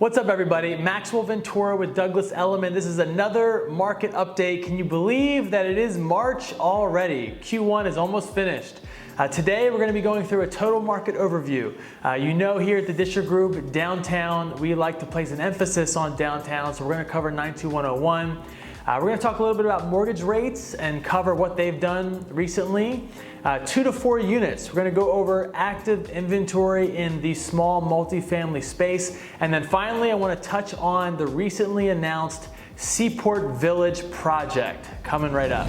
What's up everybody? Maxwell Ventura with Douglas Elliman. This is another market update. Can you believe that it is March already? Q1 is almost finished. Today we're going to be going through a total market overview. You know, here at the Discher Group, downtown, we like to place an emphasis on downtown, so we're going to cover 92101. We're going to talk a little bit about mortgage rates and cover what they've done recently. 2 to 4 units. We're going to go over active inventory in the small multifamily space. And then finally, I want to touch on the recently announced Seaport Village project coming right up.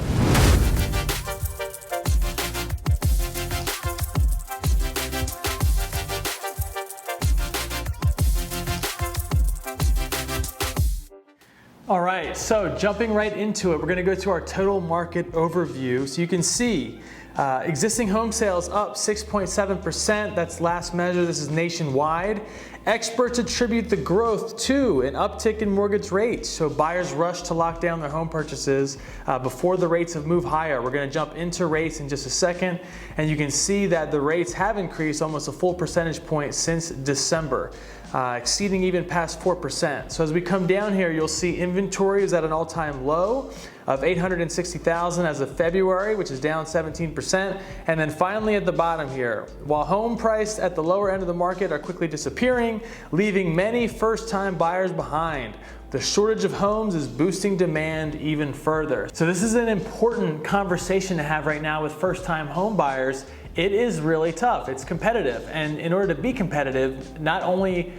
All right, so jumping right into it, we're going to go to our total market overview. So you can see existing home sales up 6.7%. That's last measure. This is nationwide. Experts attribute the growth to an uptick in mortgage rates. So buyers rush to lock down their home purchases before the rates have moved higher. We're going to jump into rates in just a second. And you can see that the rates have increased almost a full percentage point since December. Exceeding even past 4%. So as we come down here, you'll see inventory is at an all-time low of 860,000 as of February, which is down 17%. And then finally at the bottom here, while home priced at the lower end of the market are quickly disappearing, leaving many first-time buyers behind. The shortage of homes is boosting demand even further. So this is an important conversation to have right now with first-time home buyers. It is really tough. It's competitive. And in order to be competitive, not only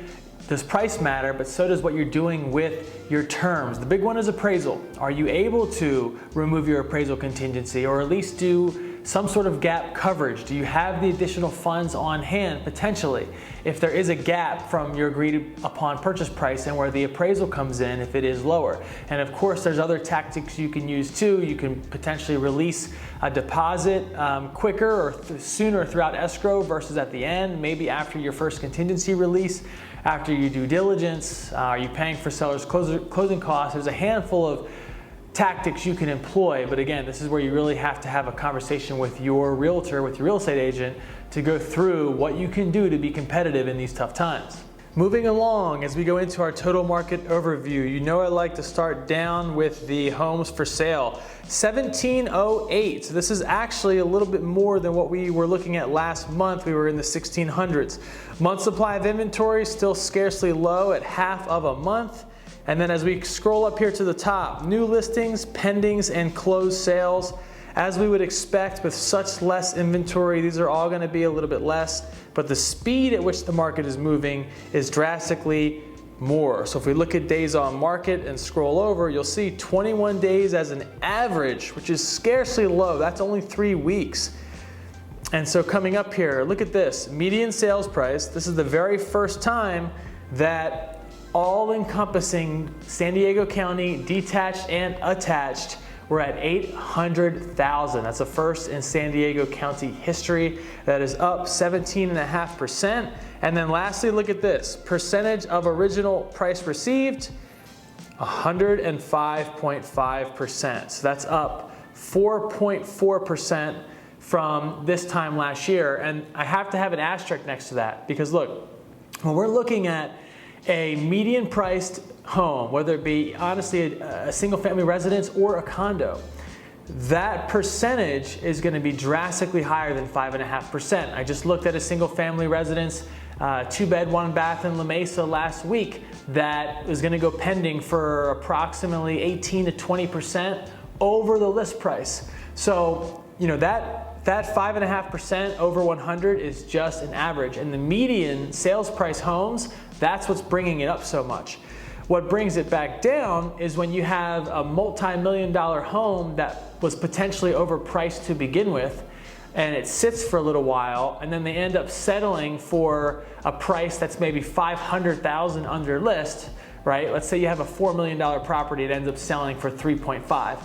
does price matter, but so does what you're doing with your terms. The big one is appraisal. Are you able to remove your appraisal contingency or at least do some sort of gap coverage? Do you have the additional funds on hand potentially if there is a gap from your agreed upon purchase price and where the appraisal comes in if it is lower? And of course there's other tactics you can use too. You can potentially release a deposit quicker or sooner throughout escrow versus at the end, maybe after your first contingency release, after you due diligence. Are you paying for seller's closing costs? There's a handful of tactics you can employ, but again, this is where you really have to have a conversation with your realtor, with your real estate agent, to go through what you can do to be competitive in these tough times. Moving along, as we go into our total market overview, you know I like to start down with the homes for sale. 1708, so this is actually a little bit more than what we were looking at last month. We were in the 1600s. Month supply of inventory still scarcely low at half of a month. And then as we scroll up here to the top, new listings, pendings, and closed sales. As we would expect with such less inventory, these are all going to be a little bit less, but the speed at which the market is moving is drastically more. So if we look at days on market and scroll over, you'll see 21 days as an average, which is scarcely low. That's only 3 weeks. And so coming up here, look at this, median sales price. This is the very first time that all-encompassing San Diego County, detached and attached, we're at 800,000. That's a first in San Diego County history. That is up 17.5%. And then lastly, look at this. Percentage of original price received, 105.5%. So that's up 4.4% from this time last year. And I have to have an asterisk next to that because look, when we're looking at a median priced home, whether it be honestly a single family residence or a condo, that percentage is going to be drastically higher than 5.5%. I just looked at a single family residence, 2-bed, 1-bath in La Mesa last week that is going to go pending for approximately 18 to 20% over the list price. So, you know, that 5.5% over 100 is just an average, and the median sales price homes, that's what's bringing it up so much. What brings it back down is when you have a multi-million-dollar home that was potentially overpriced to begin with, and it sits for a little while, and then they end up settling for a price that's maybe $500,000 under list, right? Let's say you have a $4 million property, it ends up selling for 3.5.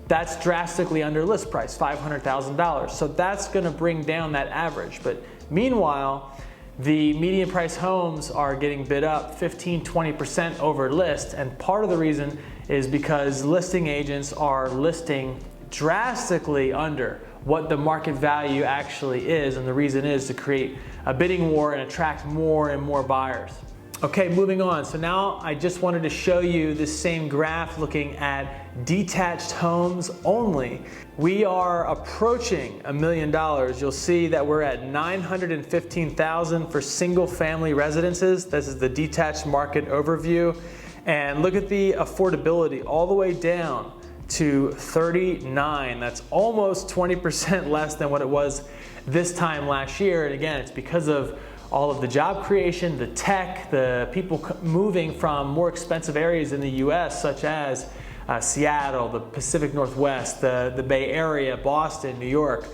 That's drastically under list price, $500,000. So that's going to bring down that average. But meanwhile, the median price homes are getting bid up 15–20% over list, and part of the reason is because listing agents are listing drastically under what the market value actually is, and the reason is to create a bidding war and attract more and more buyers. Okay, moving on. So now I just wanted to show you this same graph looking at detached homes only. We are approaching $1 million. You'll see that we're at 915,000 for single family residences. This is the detached market overview. And look at the affordability all the way down to 39. That's almost 20% less than what it was this time last year. And again, it's because of all of the job creation, the tech, the people moving from more expensive areas in the US, such as Seattle, the Pacific Northwest, the Bay Area, Boston, New York.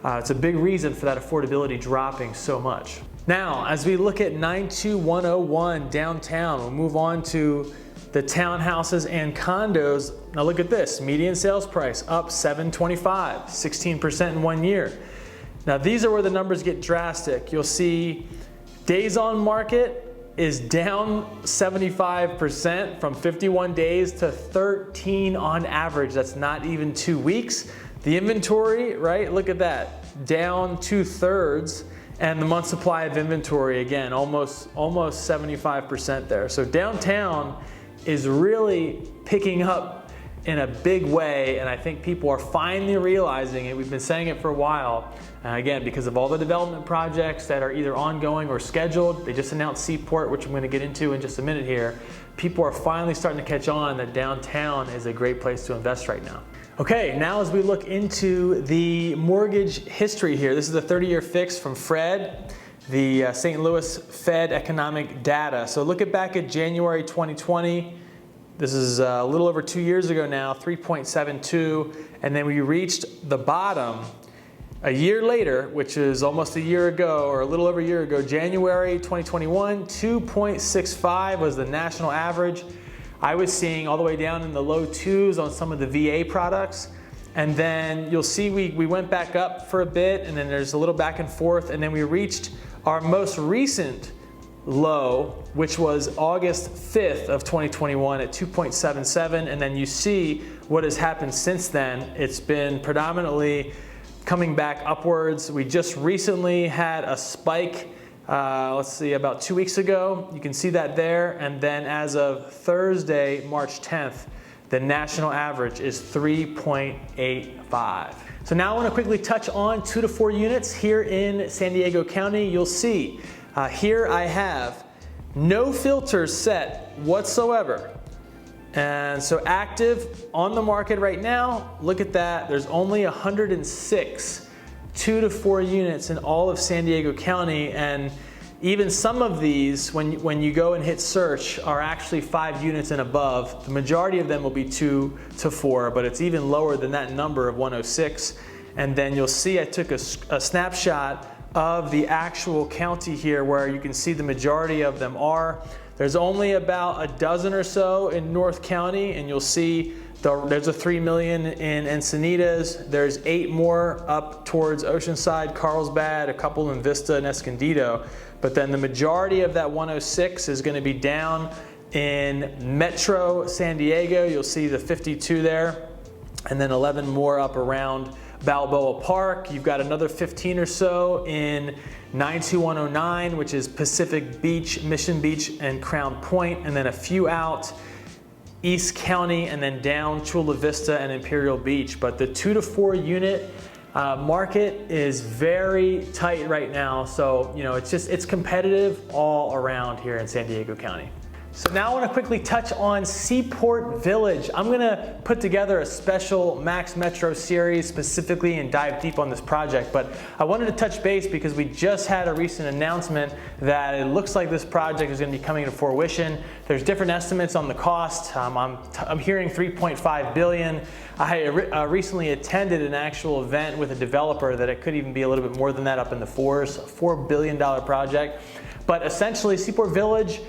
It's a big reason for that affordability dropping so much. Now, as we look at 92101 downtown, we'll move on to the townhouses and condos. Now look at this, median sales price up $725, 16% in 1 year. Now these are where the numbers get drastic. You'll see days on market is down 75% from 51 days to 13 on average. That's not even 2 weeks. The inventory, right, look at that, down 2/3. And the month supply of inventory, again, almost 75% there. So downtown is really picking up in a big way, and I think people are finally realizing it. We've been saying it for a while. Again, because of all the development projects that are either ongoing or scheduled. They just announced Seaport, which I'm going to get into in just a minute here. People are finally starting to catch on that downtown is a great place to invest right now. Okay, now as we look into the mortgage history here, this is a 30-year fix from Fred, the St. Louis Fed economic data. So look back at January 2020. This is a little over 2 years ago now, 3.72, and then we reached the bottom a year later, which is almost a year ago, or a little over a year ago, January 2021, 2.65 was the national average. I was seeing all the way down in the low 2s on some of the VA products. And then you'll see we went back up for a bit, and then there's a little back and forth, and then we reached our most recent low, which was August 5th of 2021 at 2.77. And then you see what has happened since then. It's been predominantly coming back upwards. We just recently had a spike, let's see, about 2 weeks ago. You can see that there. And then as of Thursday, March 10th, the national average is 3.85. So now I want to quickly touch on 2 to 4 units here in San Diego County. You'll see here I have no filters set whatsoever. And so active on the market right now, look at that. There's only 106 2 to 4 units in all of San Diego County. And even some of these, when you go and hit search, are actually 5 units and above. The majority of them will be 2 to 4, but it's even lower than that number of 106. And then you'll see I took a snapshot of the actual county here where you can see the majority of them are. There's only about a dozen or so in North County, and you'll see there's a 3 million in Encinitas. There's 8 more up towards Oceanside, Carlsbad, a couple in Vista and Escondido. But then the majority of that 106 is going to be down in Metro San Diego. You'll see the 52 there, and then 11 more up around Balboa Park. You've got another 15 or so in 92109, which is Pacific Beach, Mission Beach, and Crown Point, and then a few out East County, and then down Chula Vista and Imperial Beach. But the 2 to 4 unit market is very tight right now. So, you know, it's competitive all around here in San Diego County. So now I want to quickly touch on Seaport Village. I'm going to put together a special Max Metro series specifically and dive deep on this project, but I wanted to touch base because we just had a recent announcement that it looks like this project is going to be coming to fruition. There's different estimates on the cost. I'm hearing $3.5 billion. I recently attended an actual event with a developer that it could even be a little bit more than that, up in the fours, a $4 billion project. But essentially Seaport Village,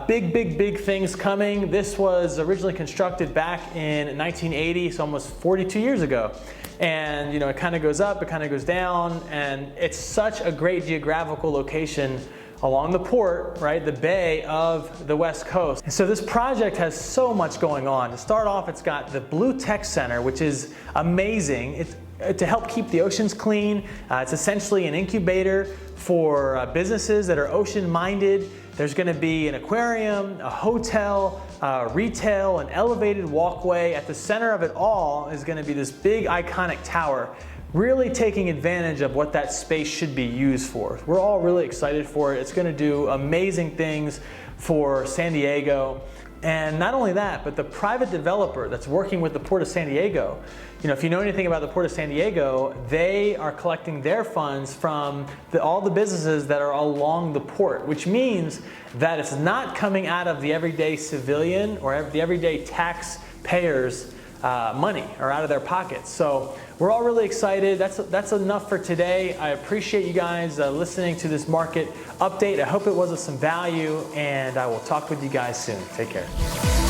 big things coming. This was originally constructed back in 1980, so almost 42 years ago. And you know, it kind of goes up, it kind of goes down, and it's such a great geographical location along the port, right, the bay of the West Coast. And so this project has so much going on. To start off, it's got the Blue Tech Center, which is amazing. to help keep the oceans clean. It's essentially an incubator for businesses that are ocean-minded. There's going to be an aquarium, a hotel, retail, an elevated walkway. At the center of it all is going to be this big iconic tower, really taking advantage of what that space should be used for. We're all really excited for it. It's going to do amazing things for San Diego. And not only that, but the private developer that's working with the Port of San Diego, if you know anything about the Port of San Diego, they are collecting their funds from all the businesses that are along the port, which means that it's not coming out of the everyday civilian or the everyday taxpayers' money or out of their pockets. So we're all really excited. That's enough for today. I appreciate you guys listening to this market update. I hope it was of some value, and I will talk with you guys soon. Take care.